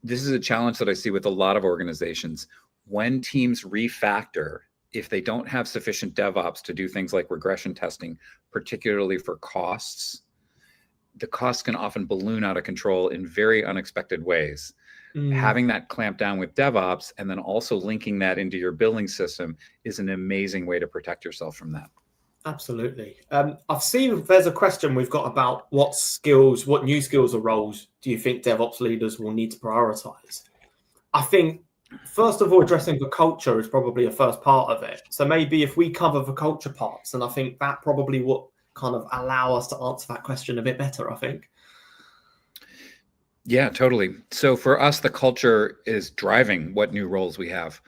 This is a challenge that I see with a lot of organizations. When teams refactor, if they don't have sufficient DevOps to do things like regression testing, particularly for costs, the costs can often balloon out of control in very unexpected ways. Having that clamped down with DevOps and then also linking that into your billing system is an amazing way to protect yourself from that. Absolutely. I've seen there's a question we've got about what new skills or roles do you think DevOps leaders will need to prioritize? I think, first of all, addressing the culture is probably a first part of it. So maybe if we cover the culture parts, and I think that probably would kind of allow us to answer that question a bit better, I think. Yeah, totally. So for us, the culture is driving what new roles we have.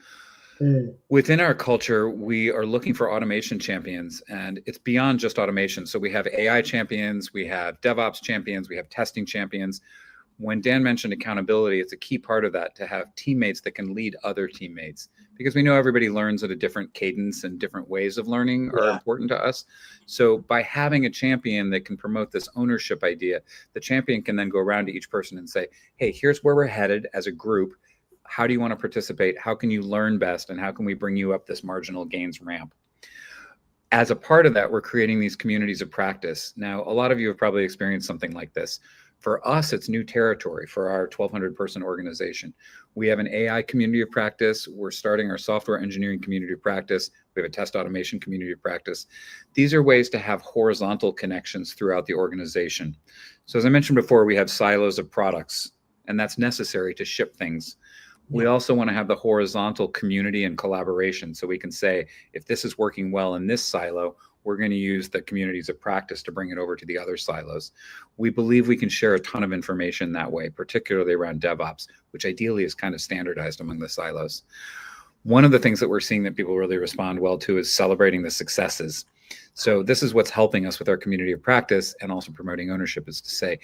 Within our culture, we are looking for automation champions, and it's beyond just automation. So we have AI champions, we have DevOps champions, we have testing champions. When Dan mentioned accountability, it's a key part of that to have teammates that can lead other teammates, because we know everybody learns at a different cadence and different ways of learning are important to us. So by having a champion that can promote this ownership idea, the champion can then go around to each person and say, hey, here's where we're headed as a group. How do you want to participate? How can you learn best? And how can we bring you up this marginal gains ramp? As a part of that, we're creating these communities of practice. Now, a lot of you have probably experienced something like this. For us, it's new territory for our 1,200 person organization. We have an AI community of practice. We're starting our software engineering community of practice. We have a test automation community of practice. These are ways to have horizontal connections throughout the organization. So as I mentioned before, we have silos of products, and that's necessary to ship things. We also want to have the horizontal community and collaboration, so we can say, if this is working well in this silo, we're going to use the communities of practice to bring it over to the other silos. We believe we can share a ton of information that way, particularly around DevOps, which ideally is kind of standardized among the silos. One of the things that we're seeing that people really respond well to is celebrating the successes. So this is what's helping us with our community of practice and also promoting ownership, is to say,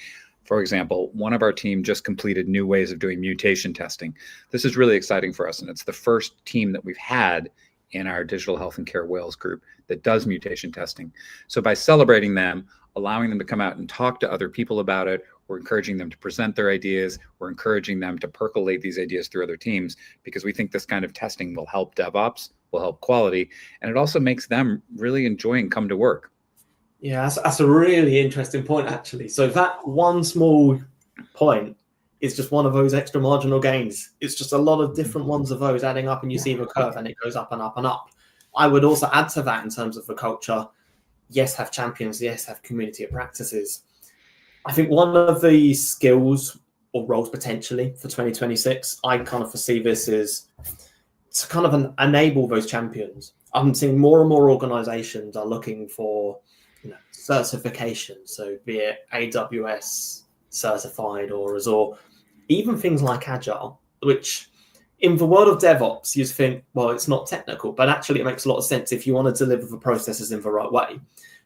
for example, one of our team just completed new ways of doing mutation testing. This is really exciting for us, and it's the first team that we've had in our digital health and care Wales group that does mutation testing. So by celebrating them, allowing them to come out and talk to other people about it, we're encouraging them to present their ideas, we're encouraging them to percolate these ideas through other teams, because we think this kind of testing will help DevOps, will help quality, and it also makes them really enjoy and come to work. Yeah, that's a really interesting point, actually. So that one small point is just one of those extra marginal gains. It's just a lot of different ones of those adding up, and you see the curve and it goes up and up and up. I would also add to that in terms of the culture, yes, have champions, yes, have community of practices. I think one of the skills or roles potentially for 2026, I kind of foresee this as to kind of enable those champions. I'm seeing more and more organizations are looking for certifications, so be it AWS certified or Azure, even things like Agile, which in the world of DevOps, you think, well, it's not technical, but actually it makes a lot of sense if you want to deliver the processes in the right way.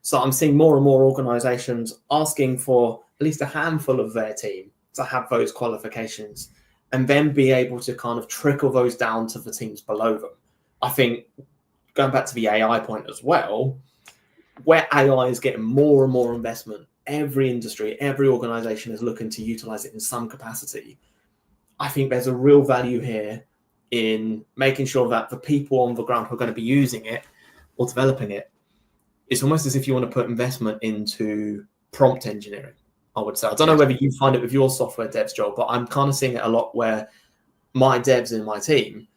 So I'm seeing more and more organizations asking for at least a handful of their team to have those qualifications and then be able to kind of trickle those down to the teams below them. I think going back to the AI point as well, where AI is getting more and more investment, every industry, every organization is looking to utilize it in some capacity. I think there's a real value here in making sure that the people on the ground who are going to be using it or developing it, it's almost as if you want to put investment into prompt engineering, I would say. I don't know whether you find it with your software devs, Joel, but I'm kind of seeing it a lot where my devs in my team,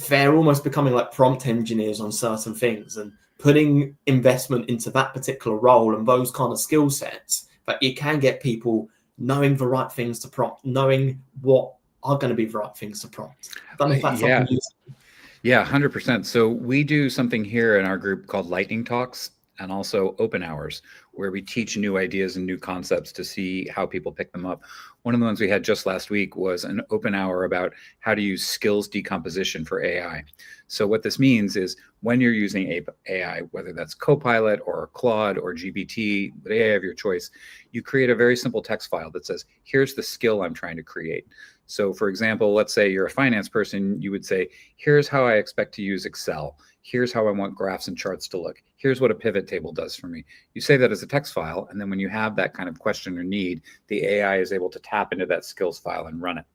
they're almost becoming like prompt engineers on certain things and putting investment into that particular role and those kind of skill sets that you can get people knowing the right things to prompt, knowing what are going to be the right things to prompt. I don't know if that's something you see. Yeah, 100%. So we do something here in our group called lightning talks and also open hours, where we teach new ideas and new concepts to see how people pick them up. One of the ones we had just last week was an open hour about how to use skills decomposition for AI. So what this means is when you're using AI, whether that's Copilot or Claude or GPT, the AI of your choice, you create a very simple text file that says, here's the skill I'm trying to create. So for example, let's say you're a finance person, you would say, here's how I expect to use Excel. Here's how I want graphs and charts to look. Here's what a pivot table does for me. You save that as a text file, and then when you have that kind of question or need, the AI is able to tap into that skills file and run it.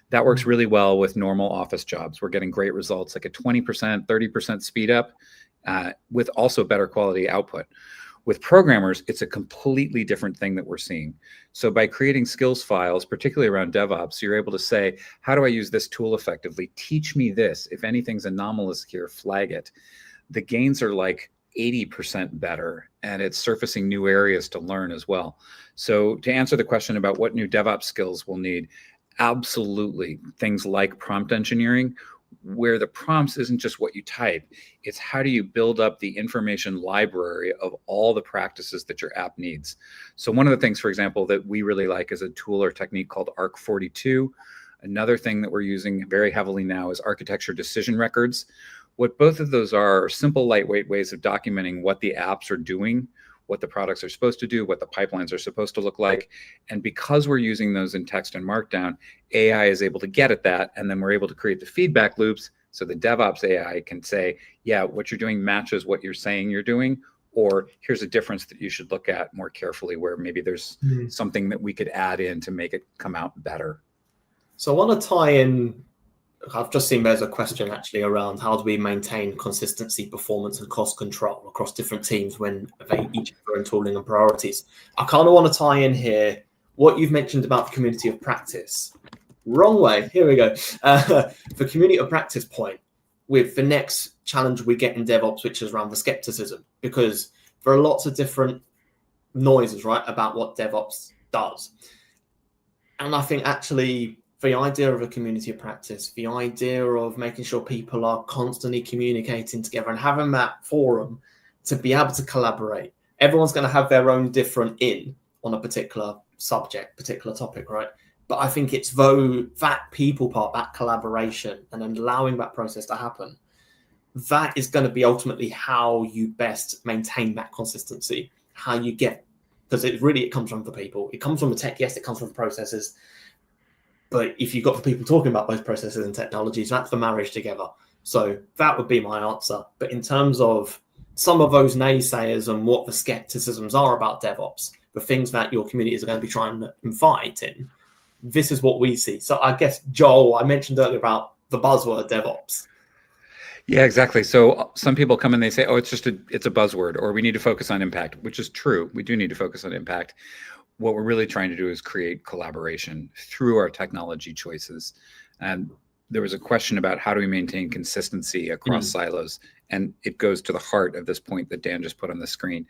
That works really well with normal office jobs. We're getting great results, like a 20%, 30% speed up with also better quality output. With programmers, it's a completely different thing that we're seeing. So by creating skills files, particularly around DevOps, you're able to say, how do I use this tool effectively? Teach me this. If anything's anomalous here, flag it. The gains are like 80% better, and it's surfacing new areas to learn as well. So to answer the question about what new DevOps skills we'll need, absolutely things like prompt engineering, where the prompts isn't just what you type, it's how do you build up the information library of all the practices that your app needs. So one of the things, for example, that we really like is a tool or technique called ARC42. Another thing that we're using very heavily now is architecture decision records. What both of those are simple, lightweight ways of documenting what the apps are doing, what the products are supposed to do, what the pipelines are supposed to look like. And because we're using those in text and markdown, AI is able to get at that. And then we're able to create the feedback loops. So the DevOps AI can say, yeah, what you're doing matches what you're saying you're doing, or here's a difference that you should look at more carefully where maybe there's something that we could add in to make it come out better. So I want to tie in, I've just seen there's a question actually around how do we maintain consistency, performance, and cost control across different teams when they each have their own tooling and priorities. I kind of want to tie in here what you've mentioned about the community of practice. Wrong way. Here we go. The community of practice point with the next challenge we get in DevOps, which is around the skepticism, because there are lots of different noises, right, about what DevOps does. And I think actually the idea of a community of practice, the idea of making sure people are constantly communicating together and having that forum to be able to collaborate. Everyone's going to have their own different in on a particular subject, particular topic, right? But I think it's that people part, that collaboration, and then allowing that process to happen, that is going to be ultimately how you best maintain that consistency, how you get, because it comes from the people. It comes from the tech, yes, it comes from the processes. But if you've got the people talking about those processes and technologies, that's the marriage together. So that would be my answer. But in terms of some of those naysayers and what the skepticisms are about DevOps, the things that your communities are going to be trying to invite in, this is what we see. So I guess, Joel, I mentioned earlier about the buzzword DevOps. Yeah, exactly. So some people come and they say, oh, it's a buzzword, or we need to focus on impact, which is true. We do need to focus on impact. What we're really trying to do is create collaboration through our technology choices. And there was a question about how do we maintain consistency across silos? And it goes to the heart of this point that Dan just put on the screen.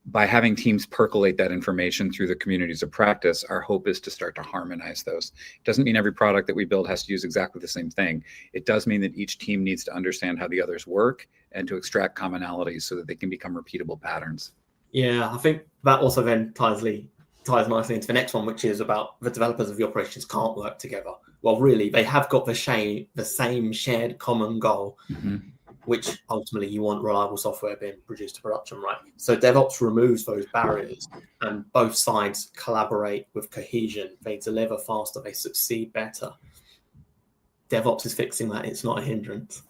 by having teams percolate that information through the communities of practice, our hope is to start to harmonize those. It doesn't mean every product that we build has to use exactly the same thing. It does mean that each team needs to understand how the others work and to extract commonalities so that they can become repeatable patterns. Yeah, I think that also then ties nicely into the next one, which is about the developers of the operations can't work together. Well, really, they have got the same shared common goal, which ultimately you want reliable software being produced to production, right? So DevOps removes those barriers and both sides collaborate with cohesion. They deliver faster, they succeed better. DevOps is fixing that. It's not a hindrance.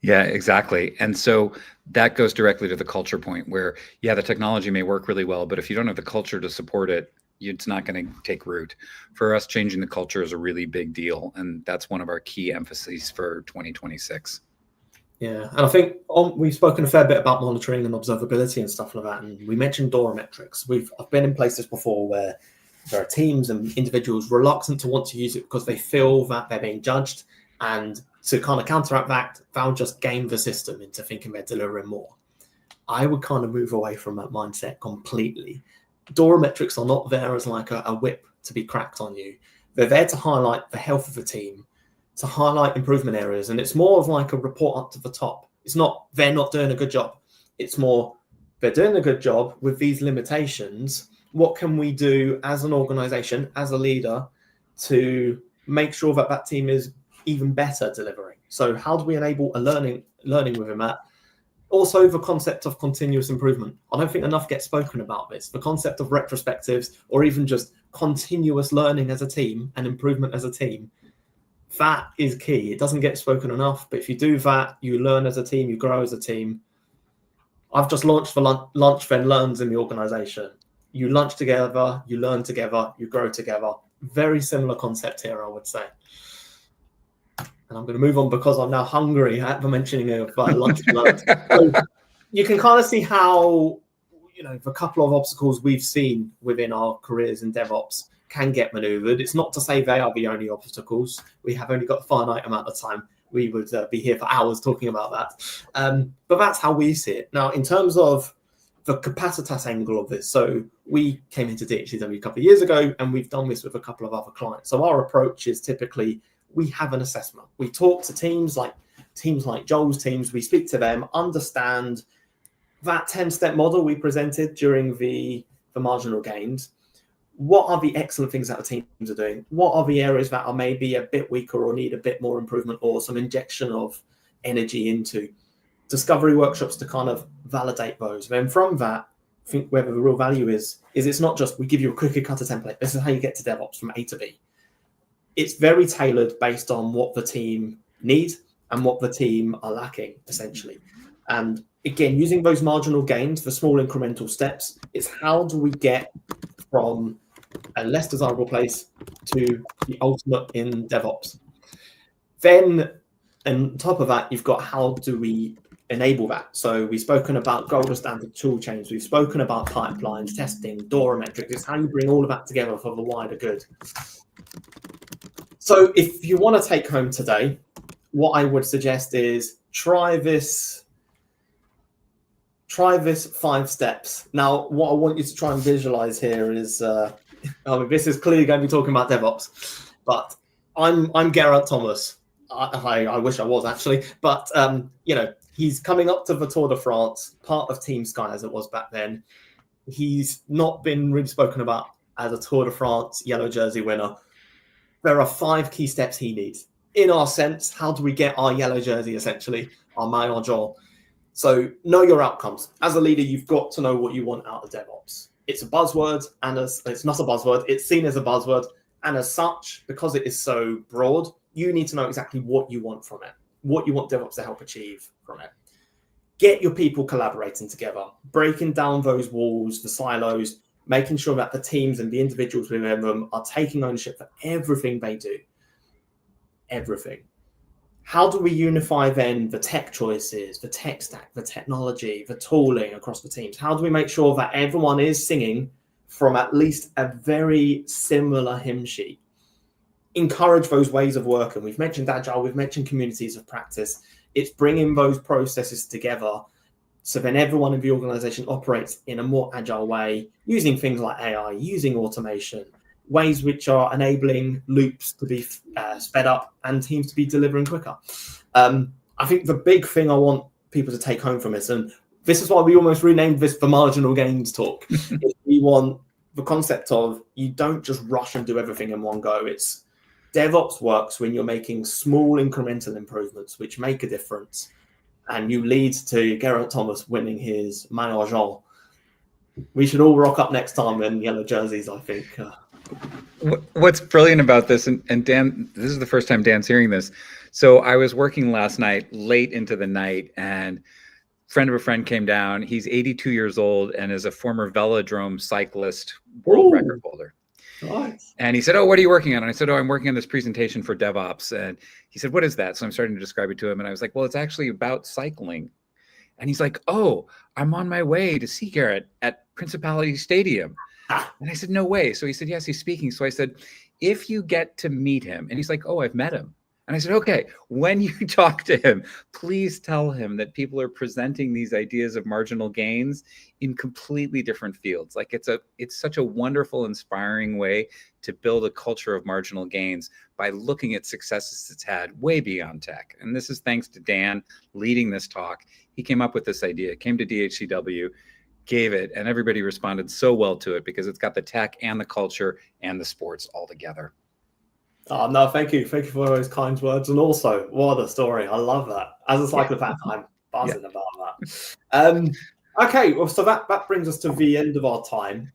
Yeah, exactly. And so that goes directly to the culture point where, yeah, the technology may work really well, but if you don't have the culture to support it, it's not going to take root. For us, changing the culture is a really big deal. And that's one of our key emphases for 2026. Yeah, and I think we've spoken a fair bit about monitoring and observability and stuff like that, and we mentioned DORA metrics. I've been in places before where there are teams and individuals reluctant to want to use it because they feel that they're being judged, and to kind of counteract that, they'll just game the system into thinking they're delivering more. I would kind of move away from that mindset completely. DORA metrics are not there as like a whip to be cracked on you. They're there to highlight the health of the team, to highlight improvement areas, and it's more of like a report up to the top. It's not they're not doing a good job. It's more they're doing a good job with these limitations. What can we do as an organization, as a leader, to make sure that that team is even better delivering? So how do we enable a learning within that? Also, the concept of continuous improvement. I don't think enough gets spoken about this. The concept of retrospectives, or even just continuous learning as a team and improvement as a team. That is key. It doesn't get spoken enough, but if you do that, you learn as a team, you grow as a team. I've just launched the Lunch Then Learns in the organization. You lunch together, you learn together, you grow together. Very similar concept here, I would say. And I'm going to move on because I'm now hungry at the mentioning of Lunch Then Learns. So you can kind of see how, the couple of obstacles we've seen within our careers in DevOps can get maneuvered. It's not to say they are the only obstacles. We have only got a finite amount of time. We would be here for hours talking about that. But that's how we see it. Now, in terms of the Capacitas angle of this, so we came into DHCW a couple of years ago, and we've done this with a couple of other clients. So our approach is typically we have an assessment. We talk to teams like Joel's teams. We speak to them, understand that 10-step model we presented during the marginal gains. What are the excellent things that the teams are doing? What are the areas that are maybe a bit weaker or need a bit more improvement or some injection of energy into? Discovery workshops to kind of validate those. Then from that, I think whether the real value is it's not just we give you a cookie cutter template. This is how you get to DevOps from A to B. It's very tailored based on what the team need and what the team are lacking, essentially. And again, using those marginal gains, the small incremental steps, it's how do we get from a less desirable place to the ultimate in DevOps. Then on top of that, you've got how do we enable that? So we've spoken about gold standard tool chains. We've spoken about pipelines, testing, DORA metrics. It's how you bring all of that together for the wider good. So if you want to take home today, what I would suggest is try this 5 steps. Now, what I want you to try and visualize here is, this is clearly going to be talking about DevOps, but I'm Geraint Thomas. I wish I was actually, but he's coming up to the Tour de France, part of Team Sky as it was back then. He's not been really spoken about as a Tour de France yellow jersey winner. There are 5 key steps he needs. In our sense, how do we get our yellow jersey, essentially, our maillot jaune? So know your outcomes. As a leader, you've got to know what you want out of DevOps. It's a buzzword, and it's not a buzzword. It's seen as a buzzword. And as such, because it is so broad, you need to know exactly what you want from it, what you want DevOps to help achieve from it. Get your people collaborating together, breaking down those walls, the silos, making sure that the teams and the individuals within them are taking ownership for everything they do. Everything. How do we unify then the tech choices, the tech stack, the technology, the tooling across the teams? How do we make sure that everyone is singing from at least a very similar hymn sheet? Encourage those ways of working. We've mentioned Agile, we've mentioned communities of practice. It's bringing those processes together So then everyone in the organization operates in a more agile way, using things like AI, using automation, ways which are enabling loops to be sped up and teams to be delivering quicker. I think the big thing I want people to take home from this, and this is why we almost renamed this the marginal gains talk, is we want the concept of you don't just rush and do everything in one go. It's DevOps works when you're making small incremental improvements which make a difference, and you lead to Geraint Thomas winning his Maillot Jaune. We should all rock up next time in yellow jerseys, I think. What's brilliant about this, and Dan, this is the first time Dan's hearing this. So I was working last night, late into the night, and friend of a friend came down. He's 82 years old and is a former velodrome cyclist world record holder. Nice. And he said, "Oh, what are you working on?" And I said, "Oh, I'm working on this presentation for DevOps." And he said, "What is that?" So I'm starting to describe it to him. And I was like, "Well, it's actually about cycling." And he's like, "Oh, I'm on my way to see Garrett at Principality Stadium." And I said, "No way." So he said, "Yes, he's speaking." So I said, "If you get to meet him," and he's like, "Oh, I've met him." And I said, "Okay, when you talk to him, please tell him that people are presenting these ideas of marginal gains in completely different fields. Like it's such a wonderful, inspiring way to build a culture of marginal gains by looking at successes it's had way beyond tech." And this is thanks to Dan leading this talk. He came up with this idea, came to DHCW, gave it, and everybody responded so well to it because it's got the tech and the culture and the sports all together. Oh, no, thank you. Thank you for those kind words. And also, what a story. I love that. As a cyclopath, I'm buzzing about that. Okay, well, so that brings us to the end of our time.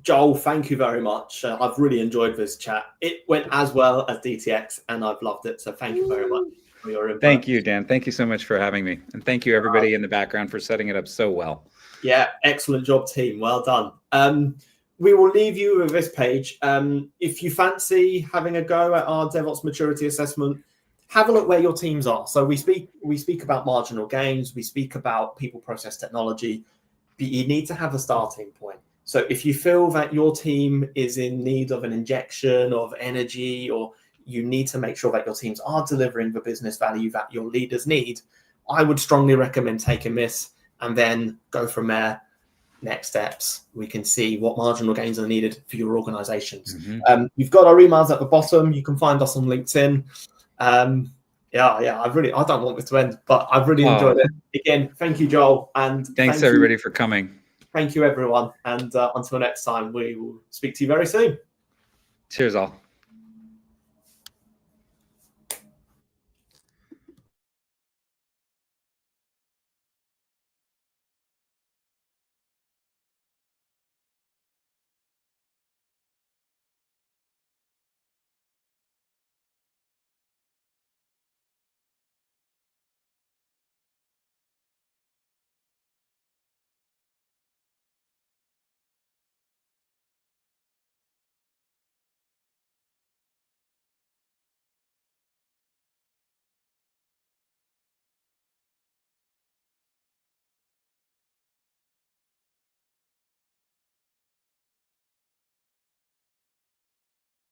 Joel, thank you very much. I've really enjoyed this chat. It went as well as DTX, and I've loved it. So thank you very much for your input. Thank you, Dan. Thank you so much for having me. And thank you, everybody in the background, for setting it up so well. Yeah, excellent job, team. Well done. We will leave you with this page. If you fancy having a go at our DevOps maturity assessment, have a look where your teams are. So we speak about marginal gains, we speak about people, process, technology, but you need to have a starting point. So if you feel that your team is in need of an injection of energy, or you need to make sure that your teams are delivering the business value that your leaders need, I would strongly recommend taking this and then go from there. Next steps, we can see what marginal gains are needed for your organizations. You've got our emails at the bottom. You can find us on LinkedIn. I don't want this to end, but I've really enjoyed it. Again, thank you, Joel. And thanks everybody for coming. Thank you, everyone. And until next time, we will speak to you very soon. Cheers all.